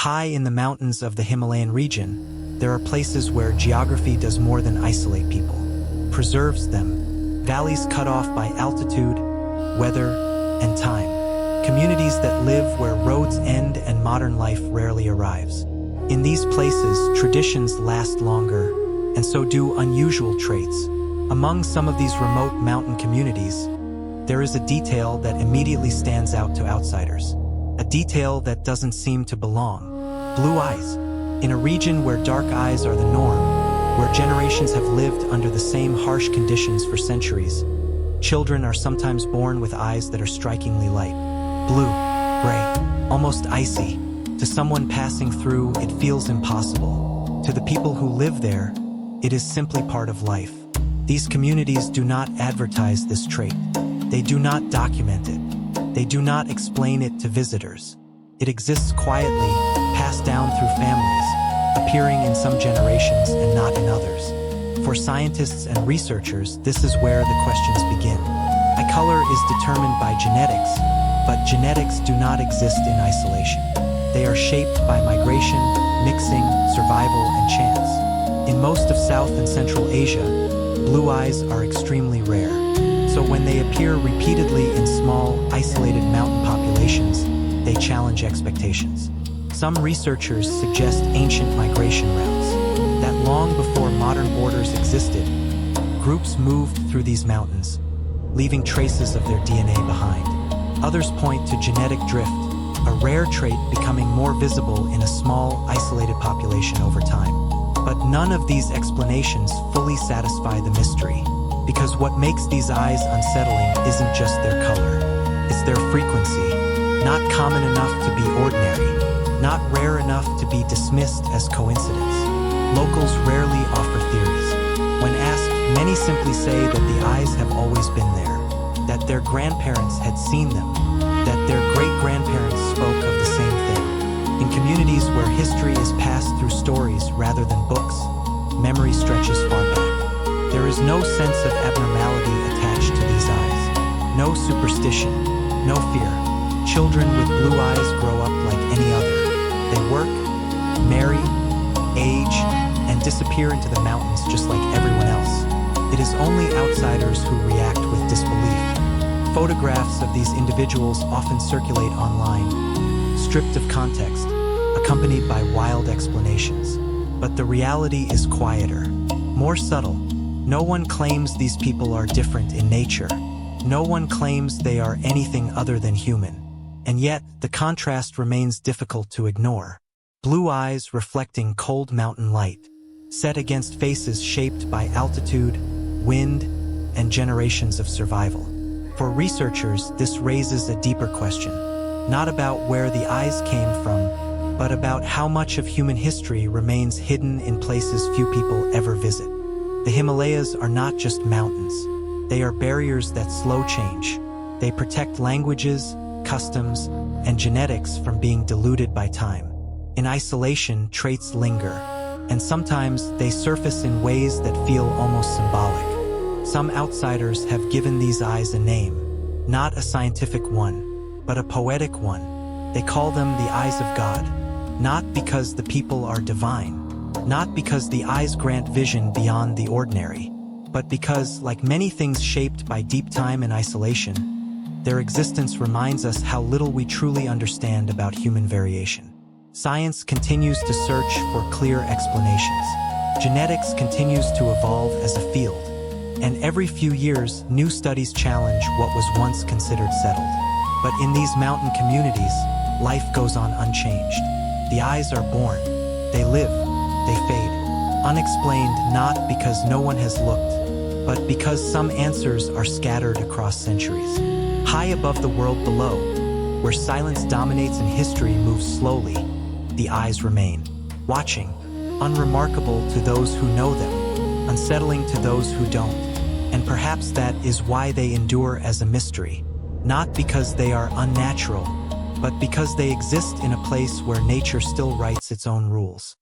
High in the mountains of the Himalayan region, there are places where geography does more than isolate people, preserves them. Valleys cut off by altitude, weather, and time. Communities that live where roads end and modern life rarely arrives. In these places, traditions last longer, and so do unusual traits. Among some of these remote mountain communities, there is a detail that immediately stands out to outsiders. A detail that doesn't seem to belong. Blue eyes. In a region where dark eyes are the norm, where generations have lived under the same harsh conditions for centuries, children are sometimes born with eyes that are strikingly light. Blue, gray, almost icy. To someone passing through, it feels impossible. To the people who live there, it is simply part of life. These communities do not advertise this trait. They do not document it. They do not explain it to visitors. It exists quietly, passed down through families, appearing in some generations and not in others. For scientists and researchers, this is where the questions begin. Eye color is determined by genetics, but genetics do not exist in isolation. They are shaped by migration, mixing, survival, and chance. In most of South and Central Asia, blue eyes are extremely rare. So when they appear repeatedly in small, isolated mountain populations, they challenge expectations. Some researchers suggest ancient migration routes, that long before modern borders existed, groups moved through these mountains, leaving traces of their DNA behind. Others point to genetic drift, a rare trait becoming more visible in a small, isolated population over time. But none of these explanations fully satisfy the mystery. Because what makes these eyes unsettling isn't just their color, it's their frequency. Not common enough to be ordinary, not rare enough to be dismissed as coincidence. Locals rarely offer theories. When asked, many simply say that the eyes have always been there, that their grandparents had seen them, that their great-grandparents spoke of the same thing. In communities where history is passed through stories rather than books, memory stretches far back. There is no sense of abnormality attached to these eyes. No superstition, no fear. Children with blue eyes grow up like any other. They work, marry, age, and disappear into the mountains just like everyone else. It is only outsiders who react with disbelief. Photographs of these individuals often circulate online, stripped of context, accompanied by wild explanations. But the reality is quieter, more subtle. No one claims these people are different in nature. No one claims they are anything other than human. And yet, the contrast remains difficult to ignore. Blue eyes reflecting cold mountain light, set against faces shaped by altitude, wind, and generations of survival. For researchers, this raises a deeper question, not about where the eyes came from, but about how much of human history remains hidden in places few people ever visit. The Himalayas are not just mountains. They are barriers that slow change. They protect languages, customs, and genetics from being diluted by time. In isolation, traits linger, and sometimes they surface in ways that feel almost symbolic. Some outsiders have given these eyes a name, not a scientific one, but a poetic one. They call them the eyes of God, not because the people are divine, not because the eyes grant vision beyond the ordinary, but because, like many things shaped by deep time and isolation, their existence reminds us how little we truly understand about human variation. Science continues to search for clear explanations. Genetics continues to evolve as a field, and every few years, new studies challenge what was once considered settled. But in these mountain communities, life goes on unchanged. The eyes are born, they live, they fade, unexplained not because no one has looked, but because some answers are scattered across centuries. High above the world below, where silence dominates and history moves slowly, the eyes remain, watching, unremarkable to those who know them, unsettling to those who don't. And perhaps that is why they endure as a mystery, not because they are unnatural, but because they exist in a place where nature still writes its own rules.